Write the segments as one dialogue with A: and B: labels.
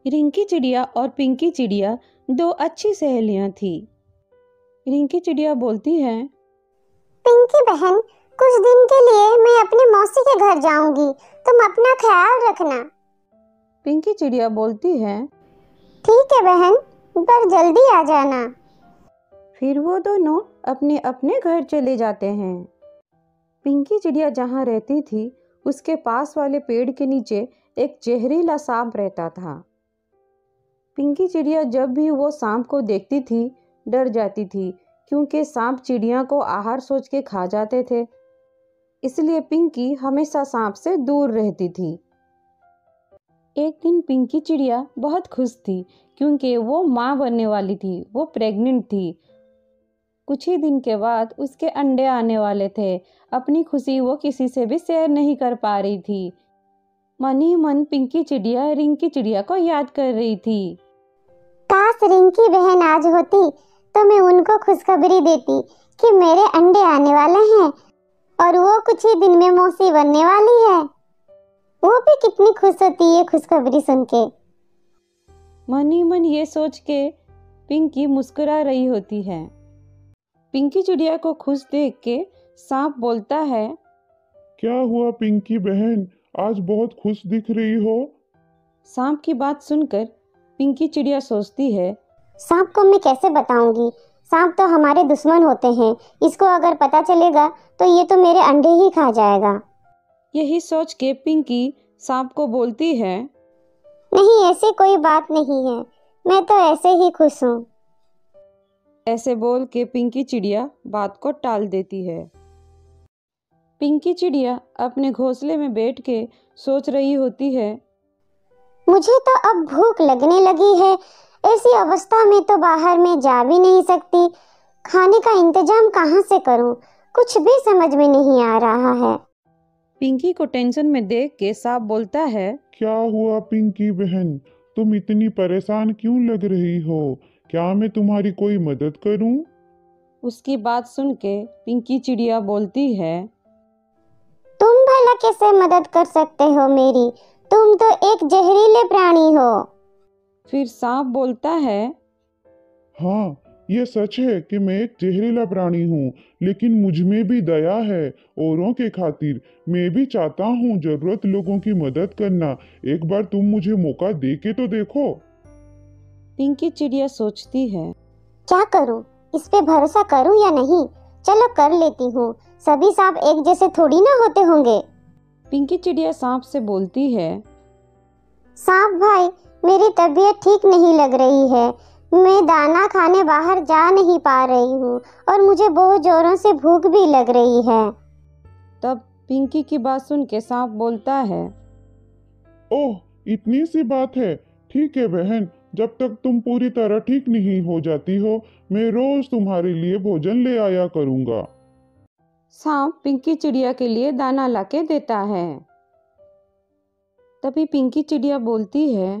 A: रिंकी चिड़िया और पिंकी चिड़िया दो अच्छी सहेलियां थी। रिंकी चिड़िया बोलती है,
B: पिंकी बहन, कुछ दिन के लिए मैं अपनी मौसी के घर जाऊंगी, तुम अपना ख्याल रखना।
A: पिंकी चिड़िया बोलती है,
B: ठीक है बहन, पर जल्दी आ जाना।
A: फिर वो दोनों अपने अपने घर चले जाते हैं। पिंकी चिड़िया जहाँ रहती थी उसके पास वाले पेड़ के नीचे एक जहरीला सांप रहता था। पिंकी चिड़िया जब भी वो सांप को देखती थी डर जाती थी, क्योंकि सांप चिड़िया को आहार सोच के खा जाते थे। इसलिए पिंकी हमेशा सांप से दूर रहती थी। एक दिन पिंकी चिड़िया बहुत खुश थी, क्योंकि वो माँ बनने वाली थी, वो प्रेग्नेंट थी। कुछ ही दिन के बाद उसके अंडे आने वाले थे। अपनी खुशी वो किसी से भी शेयर नहीं कर पा रही थी। मन ही मन पिंकी चिड़िया रिंकी चिड़िया को याद कर रही थी।
B: काश रिंकी बहन आज होती तो मैं उनको खुशखबरी देती कि मेरे अंडे आने वाले हैं और वो कुछ ही दिन में मौसी बनने वाली है। वो भी कितनी खुश होती है खुशखबरी सुन के।
A: मन ही मन ये सोच के पिंकी मुस्कुरा रही होती है। पिंकी चिड़िया को खुश देख के सांप बोलता है,
C: क्या हुआ पिंकी बहन, आज बहुत खुश दिख रही हो।
A: सांप की बात सुनकर पिंकी चिड़िया सोचती है,
B: सांप को मैं कैसे बताऊंगी, सांप तो हमारे दुश्मन होते हैं, इसको अगर पता चलेगा तो ये तो मेरे अंडे ही खा जाएगा।
A: यही सोच के पिंकी सांप को बोलती है,
B: नहीं, ऐसी कोई बात नहीं है, मैं तो ऐसे ही खुश हूँ।
A: ऐसे बोल के पिंकी चिड़िया बात को टाल देती है। पिंकी चिड़िया अपने घोंसले में बैठ के सोच रही होती है,
B: मुझे तो अब भूख लगने लगी है, ऐसी अवस्था में तो बाहर में जा भी नहीं सकती, खाने का इंतजाम कहाँ से करूँ, कुछ भी समझ में नहीं आ रहा है।
A: पिंकी को टेंशन में देख के सांप बोलता है,
C: क्या हुआ पिंकी बहन, तुम इतनी परेशान क्यों लग रही हो, क्या मैं तुम्हारी कोई मदद करूं?
A: उसकी बात सुन के पिंकी चिड़िया बोलती है,
B: तुम भला कैसे मदद कर सकते हो मेरी, तुम तो एक जहरीले प्राणी हो।
A: फिर सांप बोलता है,
C: हाँ, ये सच है कि मैं एक जहरीला प्राणी हूँ, लेकिन मुझ में भी दया है औरों के खातिर। मैं भी चाहता हूँ जरूरत लोगों की मदद करना। एक बार तुम मुझे मौका दे के तो देखो।
A: पिंकी चिड़िया सोचती है,
B: क्या करूं, इस पे भरोसा करूं या नहीं, चलो कर लेती हूँ, सभी सांप एक जैसे थोड़ी ना होते होंगे।
A: पिंकी चिड़िया सांप से बोलती है,
B: सांप भाई, मेरी तबीयत ठीक नहीं लग रही है, मैं दाना खाने बाहर जा नहीं पा रही हूँ और मुझे बहुत जोरों से भूख भी लग रही है।
A: तब पिंकी की बात सुन के सांप बोलता है,
C: ओह, इतनी सी बात है, ठीक है बहन, जब तक तुम पूरी तरह ठीक नहीं हो जाती हो मैं रोज तुम्हारे लिए भोजन ले आया करूँगा।
A: सांप पिंकी चिड़िया के लिए दाना लाके देता है। तभी पिंकी चिड़िया बोलती है,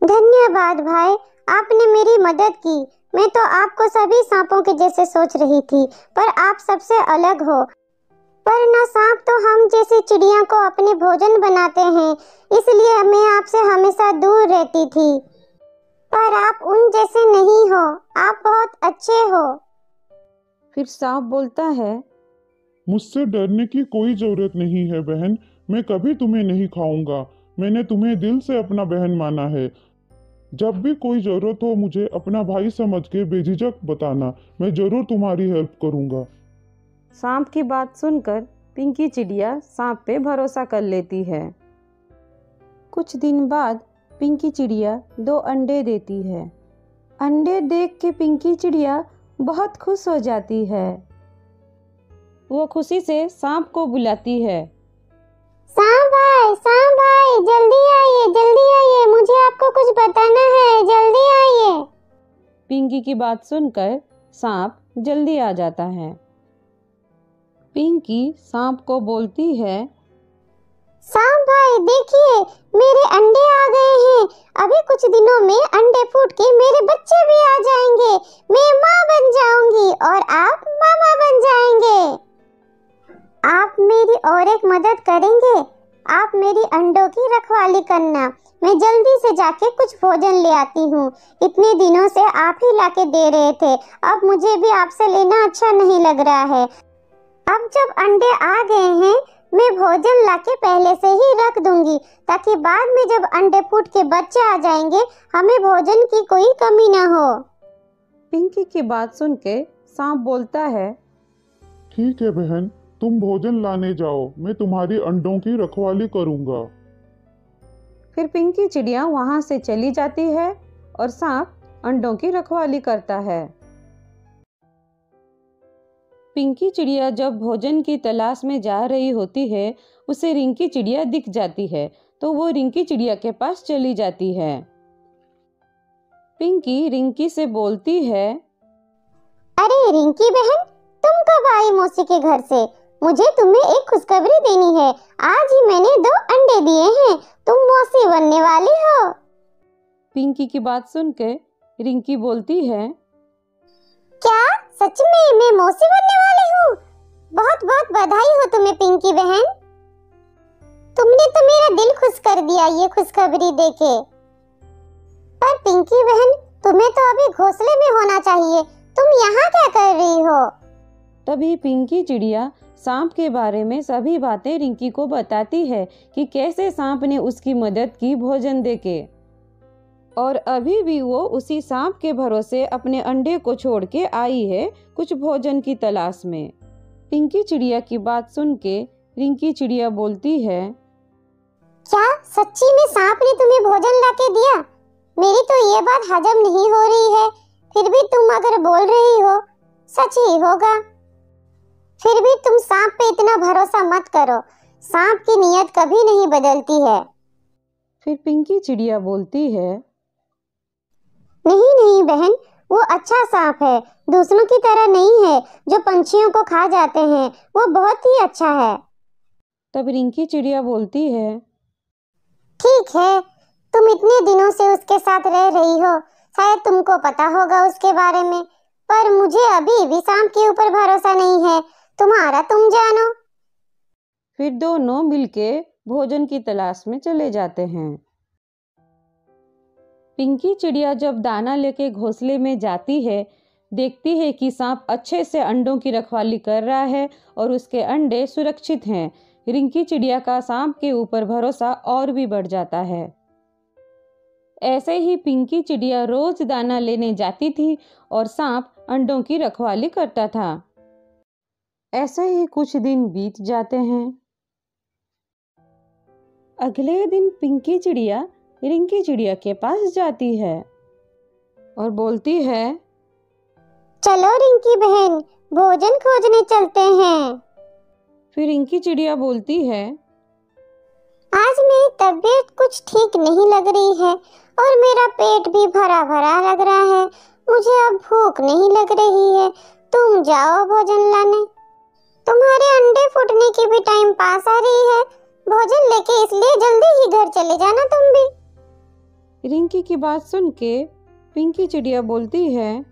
B: धन्यवाद भाई, आपने मेरी मदद की, मैं तो आपको सभी सांपों के जैसे सोच रही थी, पर आप सबसे अलग हो। पर ना सांप तो हम जैसी चिड़िया को अपने भोजन बनाते हैं, इसलिए मैं आपसे हमेशा दूर रहती थी, पर आप उन जैसे नहीं हो, आप बहुत अच्छे हो।
A: फिर सांप बोलता है,
C: मुझसे डरने की कोई जरूरत नहीं है बहन, मैं कभी तुम्हें नहीं खाऊंगा, मैंने तुम्हें दिल से अपना बहन माना है। जब भी कोई जरूरत हो मुझे अपना भाई समझ के बेझिझक बताना, मैं जरूर तुम्हारी हेल्प करूंगा।
A: सांप की बात सुनकर पिंकी चिड़िया सांप पे भरोसा कर लेती है। कुछ दिन बाद पिंकी चिड़िया 2 अंडे देती है। अंडे देख के पिंकी चिड़िया बहुत खुश हो जाती है। वो खुशी से सांप को बुलाती है,
B: सांप भाई, जल्दी आइए, मुझे आपको कुछ बताना है, जल्दी आइए।
A: पिंकी की बात सुनकर सांप जल्दी आ जाता है। पिंकी सांप को बोलती है,
B: सांप भाई देखिए, मेरे अंडे आ गए हैं, अभी कुछ दिनों में अंडे फूट के मेरे बच्चे भी आ जाएंगे, मैं माँ बन जाऊंगी और आप मामा बन जाएंगे। आप मेरी और एक मदद करेंगे, आप मेरे मेरी अंडों की रखवाली करना। मैं जल्दी से जाके कुछ भोजन ले आती हूँ। इतने दिनों से आप ही लाके दे रहे थे, अब मुझे भी आपसे लेना अच्छा नहीं लग रहा है। अब जब अंडे आ गए हैं, मैं भोजन लाके पहले से ही रख दूंगी, ताकि बाद में जब अंडे फूट के बच्चे आ जाएंगे, हमें भोजन की कोई कमी ना हो।
A: पिंकी की बात सुन के सांप बोलता है,
C: ठीक है बहन, तुम भोजन लाने जाओ, मैं तुम्हारी अंडों की रखवाली करूंगा।
A: फिर पिंकी चिड़िया वहां से चली जाती है और सांप अंडों की रखवाली करता है। पिंकी चिड़िया जब भोजन की तलाश में जा रही होती है, उसे रिंकी चिड़िया दिख जाती है, तो वो रिंकी चिड़िया के पास चली जाती है। पिंकी रिंकी से बोलती है,
B: अरे रिंकी बहन, तुम कब आई मौसी के घर से? मुझे तुम्हें एक खुशखबरी देनी है। आज ही मैंने 2 अंडे दिए हैं। तुम मौसी बनने वाली हो।
A: पिंकी की बात सुन के रिंकी बोलती है,
B: क्या सच में मैं मौसी बनने वाली हूँ? बहुत बहुत बधाई हो तुम्हें पिंकी बहन। तुमने तो मेरा दिल खुश कर दिया ये खुशखबरी देके। पर पिंकी बहन, तुम्हें तो अभी घोंसले में होना चाहिए। तुम यहाँ क्या कर रही हो?
A: तभी पिंकी चिड़िया सांप के बारे में सभी बातें रिंकी को बताती है कि कैसे सांप ने उसकी मदद की भोजन देके, और अभी भी वो उसी सांप के भरोसे अपने अंडे को छोड़ के आई है कुछ भोजन की तलाश में। पिंकी चिड़िया की बात सुन के रिंकी चिड़िया बोलती है,
B: क्या सच्ची में सांप ने तुम्हें भोजन लाके दिया? मेरी तो ये बात हजम नहीं हो रही है। फिर भी तुम अगर बोल रही हो, सच ही होगा। फिर भी तुम सांप पे इतना भरोसा मत करो। सांप की नीयत कभी नहीं बदलती है।
A: फिर पिंकी चिड़िया बोलती है,
B: नहीं नहीं बहन, वो अच्छा सांप है, दूसरों की तरह नहीं है जो पंछियों को खा जाते हैं। वो बहुत ही अच्छा है।
A: तब रिंकी चिड़िया बोलती है,
B: ठीक है, तुम इतने दिनों से उसके साथ रह रही हो, शायद तुमको पता होगा उसके बारे में। पर मुझे अभी भी सांप के ऊपर भरोसा नहीं है। तुम्हारा तुम जानो।
A: फिर दोनों मिलके भोजन की तलाश में चले जाते हैं। पिंकी चिड़िया जब दाना लेके घोंसले में जाती है, देखती है कि सांप अच्छे से अंडों की रखवाली कर रहा है और उसके अंडे सुरक्षित हैं। रिंकी चिड़िया का सांप के ऊपर भरोसा और भी बढ़ जाता है। ऐसे ही पिंकी चिड़िया रोज दाना लेने जाती थी और सांप अंडों की रखवाली करता था। ऐसे ही कुछ दिन बीत जाते हैं। अगले दिन पिंकी चिड़िया रिंकी चिड़िया के पास जाती है और बोलती है,
B: चलो रिंकी बहन, भोजन खोजने चलते हैं।
A: फिर रिंकी चिड़िया बोलती है,
B: आज मेरी तबीयत कुछ ठीक नहीं लग रही है और मेरा पेट भी भरा भरा लग रहा है। मुझे अब भूख नहीं लग रही है। तुम जाओ भोजन लाने। तुम्हारे अंडे फूटने की भी टाइम पास आ रही है। भोजन लेके इसलिए जल्दी ही घर चले जाना तुम भी।
A: रिंकी की बात सुन के पिंकी चिड़िया बोलती है,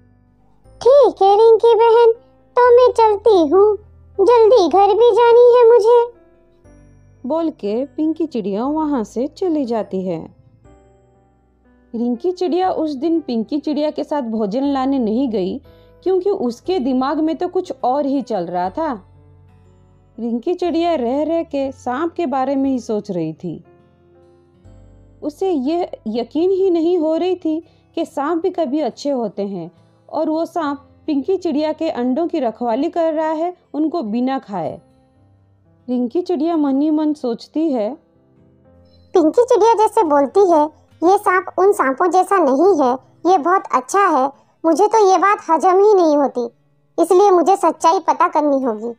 B: ठीक है रिंकी बहन, तो मैं चलती हूँ। जल्दी घर भी जानी है मुझे।
A: बोल के पिंकी चिड़िया वहां से चली जाती है। रिंकी चिड़िया उस दिन पिंकी चिड़िया के साथ भोजन लाने नहीं गई, क्योंकि उसके दिमाग में तो कुछ और ही चल रहा था। रिंकी चिड़िया रह रह के सांप के बारे में ही सोच रही थी। उसे यह यकीन ही नहीं हो रही थी कि सांप भी कभी अच्छे होते हैं और वो सांप पिंकी चिड़िया के अंडों की रखवाली कर रहा है, उनको बिना खाए। रिंकी चिड़िया मन ही मन सोचती है,
B: पिंकी चिड़िया जैसे बोलती है, ये सांप उन सांपों जैसा नहीं है, ये बहुत अच्छा है। मुझे तो ये बात हजम ही नहीं होती, इसलिए मुझे सच्चाई पता करनी होगी।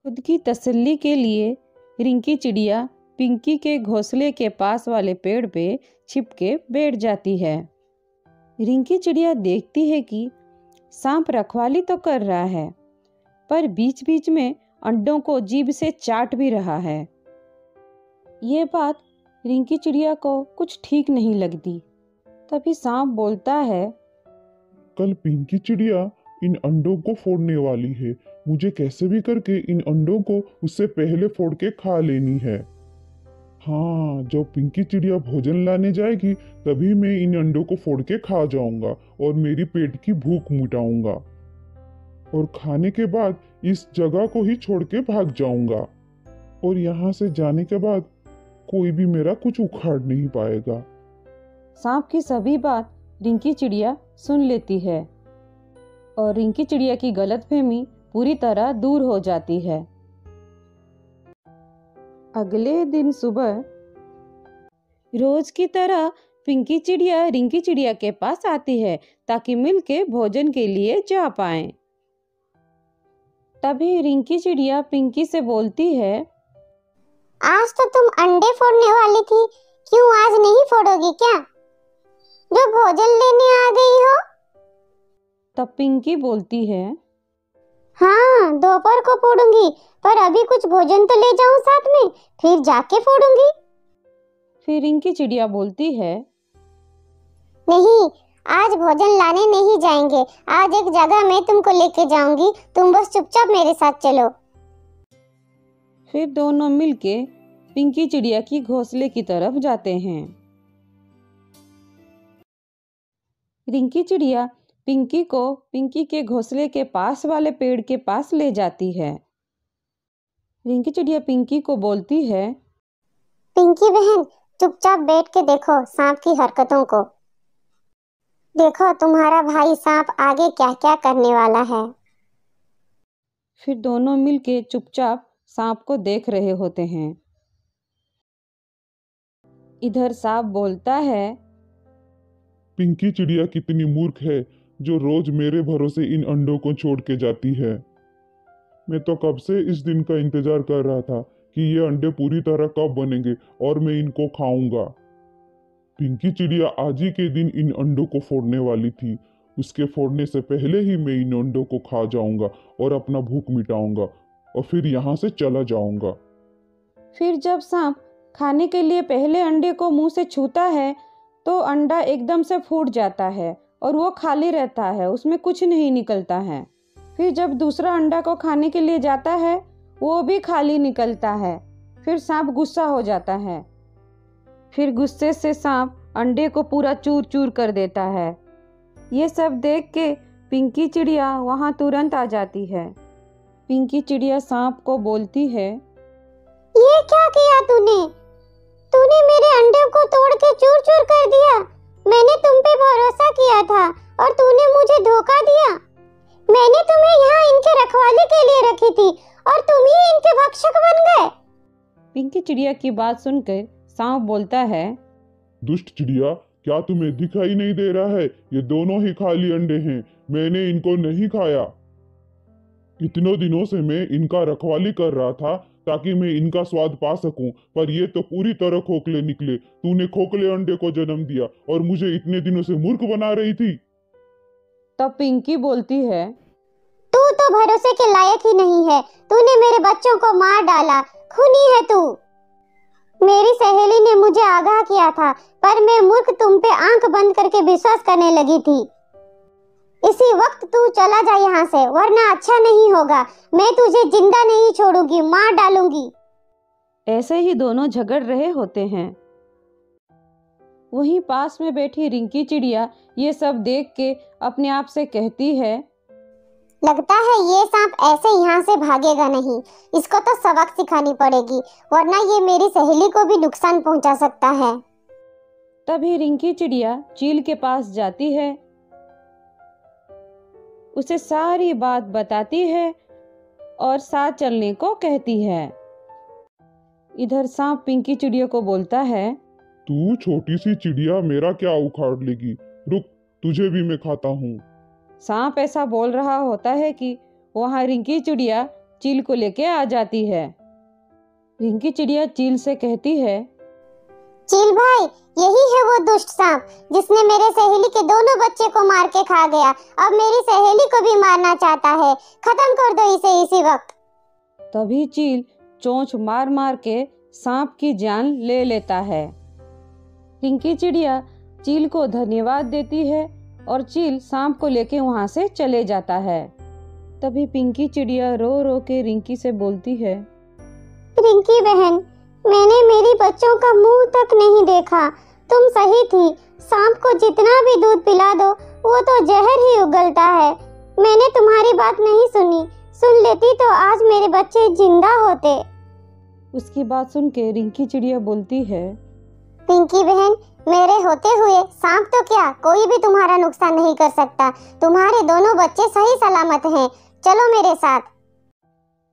A: खुद की तसल्ली के लिए रिंकी चिड़िया पिंकी के घोंसले के पास वाले पेड़ पे छिप के बैठ जाती है। रिंकी चिड़िया देखती है कि सांप रखवाली तो कर रहा है, पर बीच बीच में अंडों को जीभ से चाट भी रहा है। ये बात रिंकी चिड़िया को कुछ ठीक नहीं लगती। तभी सांप बोलता है,
C: कल पिंकी चिड़िया इन अंडों को फोड़ने वाली है। मुझे कैसे भी करके इन अंडों को उससे पहले फोड़ के खा लेनी है। हाँ, जब पिंकी चिड़िया भोजन लाने जाएगी तभी मैं इन अंडों को फोड़ के खा जाऊंगा और मेरी पेट की भूख मिटाऊंगा और खाने के बाद इस जगह को ही छोड़ के भाग जाऊंगा और यहाँ से जाने के बाद कोई भी मेरा कुछ उखाड़ नहीं पाएगा।
A: सांप की सभी बात रिंकी चिड़िया सुन लेती है और रिंकी चिड़िया की गलतफहमी पूरी तरह दूर हो जाती है। अगले दिन सुबह रोज की तरह पिंकी चिड़िया रिंकी चिड़िया के पास आती है ताकि मिलके भोजन के लिए जा पाएं। तभी रिंकी चिड़िया पिंकी से बोलती है,
B: आज तो तुम अंडे फोड़ने वाली थी, क्यों आज नहीं फोड़ोगी क्या? जो भोजन लेने आ गई हो?
A: तब पिंकी बोलती है,
B: हाँ, दोपहर को फोड़ूंगी, पर अभी कुछ भोजन तो ले जाऊं साथ में, फिर जाके फोड़ूंगी।
A: फिर रिंकी चिड़िया बोलती है,
B: नहीं, आज भोजन लाने नहीं जाएंगे। आज एक जगह मैं तुमको लेके जाऊंगी, तुम बस चुपचाप मेरे साथ चलो।
A: फिर दोनों मिलके पिंकी चिड़िया की घोंसले की तरफ जाते हैं। रिंकी चिड़िया पिंकी को पिंकी के घोंसले के पास वाले पेड़ के पास ले जाती है। रिंकी चिड़िया पिंकी को बोलती है,
B: पिंकी बहन, चुपचाप बैठ के देखो सांप की हरकतों को। देखो तुम्हारा भाई सांप आगे क्या क्या करने वाला है।
A: फिर दोनों मिलके चुपचाप सांप को देख रहे होते हैं। इधर सांप बोलता है,
C: पिंकी चिड़िया कितनी मूर्ख है जो रोज मेरे भरोसे इन अंडों को छोड़ के जाती है। मैं तो कब से इस दिन का इंतजार कर रहा था कि ये अंडे पूरी तरह कब बनेंगे और मैं इनको खाऊंगा। पिंकी चिड़िया आज ही के दिन इन अंडों को फोड़ने वाली थी। उसके फोड़ने से पहले ही मैं इन अंडों को खा जाऊंगा और अपना भूख मिटाऊंगा और फिर यहाँ से चला जाऊंगा।
A: फिर जब सांप खाने के लिए पहले अंडे को मुंह से छूता है तो अंडा एकदम से फूट जाता है और वो खाली रहता है, उसमें कुछ नहीं निकलता है। फिर जब दूसरा अंडा को खाने के लिए जाता है वो भी खाली निकलता है। फिर सांप गुस्सा हो जाता है। फिर गुस्से से सांप अंडे को पूरा चूर चूर कर देता है। ये सब देख के पिंकी चिड़िया वहाँ तुरंत आ जाती है। पिंकी चिड़िया सांप को बोलती है,
B: ये क्या किया तूने? तूने मेरे अंडे को तोड़ के चूर चूर कर दिया। मैंने तुम पे भरोसा किया था और तूने मुझे धोखा दिया। मैंने तुम्हें यहाँ इनके रखवाले के लिए रखी थी और तुम ही इनके भक्षक बन गए।
A: पिंकी चिड़िया की बात सुनकर सांप बोलता है,
C: दुष्ट चिड़िया, क्या तुम्हें दिखाई नहीं दे रहा है? ये दोनों ही खाली अंडे हैं, मैंने इनको नहीं खाया। इतनों दिनों से मैं इनका रखवाली कर रहा था ताकि मैं इनका स्वाद पा सकूं, पर ये तो पूरी तरह खोखले निकले। तूने खोखले अंडे को जन्म दिया और मुझे इतने दिनों से मूर्ख बना रही थी।
A: तब पिंकी बोलती है,
B: तू तो भरोसे के लायक ही नहीं है। तूने मेरे बच्चों को मार डाला, खूनी है तू। मेरी सहेली ने मुझे आगाह किया था, पर मैं मूर्ख तुम पे आंख बंद करके विश्वास करने लगी थी। इसी वक्त तू चला जा यहाँ से, वरना अच्छा नहीं होगा। मैं तुझे जिंदा नहीं छोड़ूंगी, मार डालूंगी।
A: ऐसे ही दोनों झगड़ रहे होते हैं। वहीं पास में बैठी रिंकी चिड़िया ये सब देख के अपने आप से कहती है,
B: लगता है ये सांप ऐसे यहाँ से भागेगा नहीं। इसको तो सबक सिखानी पड़ेगी, वरना ये मेरी सहेली को भी नुकसान पहुंचा सकता है।
A: तभी रिंकी चिड़िया चील के पास जाती है, उसे सारी बात बताती है और साथ चलने को कहती है। इधर सांप पिंकी चिड़िया को बोलता है,
C: तू छोटी सी चिड़िया मेरा क्या उखाड़ लेगी? रुक, तुझे भी मैं खाता हूँ।
A: सांप ऐसा बोल रहा होता है कि वहाँ रिंकी चिड़िया चील को लेके आ जाती है। रिंकी चिड़िया चील से कहती है,
B: चील भाई, यही है वो दुष्ट सांप जिसने मेरे सहेली के दोनों बच्चे को मार के खा गया। अब मेरी सहेली को भी मारना चाहता है। खत्म कर दो इसे इसी वक्त।
A: तभी चील चोंच मार मार के सांप की जान ले लेता है। रिंकी चिड़िया चील को धन्यवाद देती है और चील सांप को लेके वहां से चले जाता है। तभी पिंकी चिड़िया रो रो के रिंकी से बोलती है,
B: रिंकी बहन, मैंने मेरी बच्चों का मुंह तक नहीं देखा। तुम सही थी, सांप को जितना भी दूध पिला दो वो तो जहर ही उगलता है। मैंने तुम्हारी बात नहीं सुनी, सुन लेती तो आज मेरे बच्चे जिंदा होते।
A: उसकी बात सुन के रिंकी चिड़िया बोलती है,
B: पिंकी बहन, मेरे होते हुए सांप तो क्या, कोई भी तुम्हारा नुकसान नहीं कर सकता। तुम्हारे दोनों बच्चे सही सलामत हैं, चलो मेरे साथ।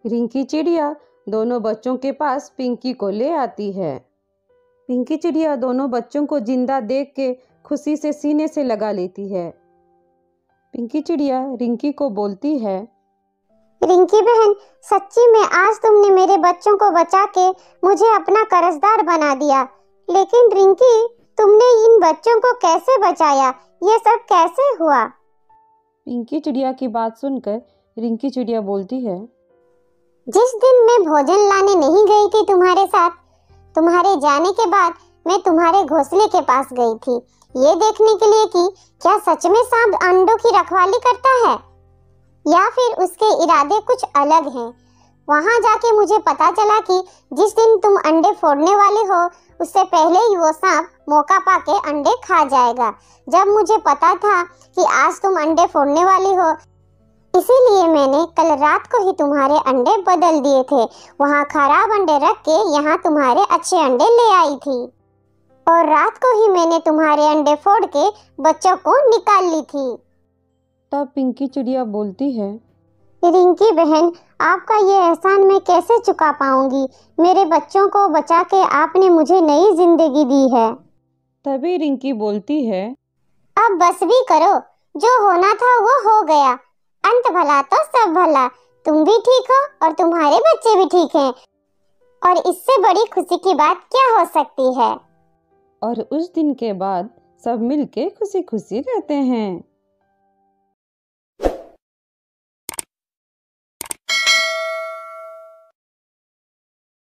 A: रिंकी चिड़िया दोनों बच्चों के पास पिंकी को ले आती है। पिंकी चिड़िया दोनों बच्चों को जिंदा देख के खुशी से सीने से लगा लेती है। पिंकी चिड़िया रिंकी को बोलती है,
B: रिंकी बहन, सच्ची में आज तुमने मेरे बच्चों को बचा के मुझे अपना कर्जदार बना दिया। लेकिन रिंकी, तुमने इन बच्चों को कैसे बचाया? ये सब कैसे हुआ?
A: पिंकी चिड़िया की बात सुनकर रिंकी चिड़िया बोलती है,
B: जिस दिन मैं भोजन लाने नहीं गई थी तुम्हारे साथ, तुम्हारे जाने के बाद मैं तुम्हारे घोंसले के पास गई थी, ये देखने के लिए कि क्या सच में सांप अंडों की रखवाली करता है या फिर उसके इरादे कुछ अलग हैं। वहां जाके मुझे पता चला कि जिस दिन तुम अंडे फोड़ने वाले हो उससे पहले ही वो सांप मौका पाके अंडे खा जाएगा। जब मुझे पता था कि आज तुम अंडे फोड़ने वाली हो, इसीलिए मैंने कल रात को ही तुम्हारे अंडे बदल दिए थे। वहाँ खराब अंडे रख के यहाँ तुम्हारे अच्छे अंडे ले आई थी और रात को ही मैंने तुम्हारे अंडे फोड़ के बच्चों को निकाल ली थी।
A: तब पिंकी चिड़िया बोलती है,
B: रिंकी बहन, आपका ये एहसान मैं कैसे चुका पाऊंगी? मेरे बच्चों को बचा के आपने मुझे नई जिंदगी दी है।
A: तभी रिंकी बोलती है,
B: अब बस भी करो, जो होना था वो हो गया। अंत भला तो सब भला। तुम भी ठीक हो और तुम्हारे बच्चे भी ठीक हैं, और इससे बड़ी खुशी की बात क्या हो सकती है।
A: और उस दिन के बाद सब मिलके खुशी खुशी रहते हैं।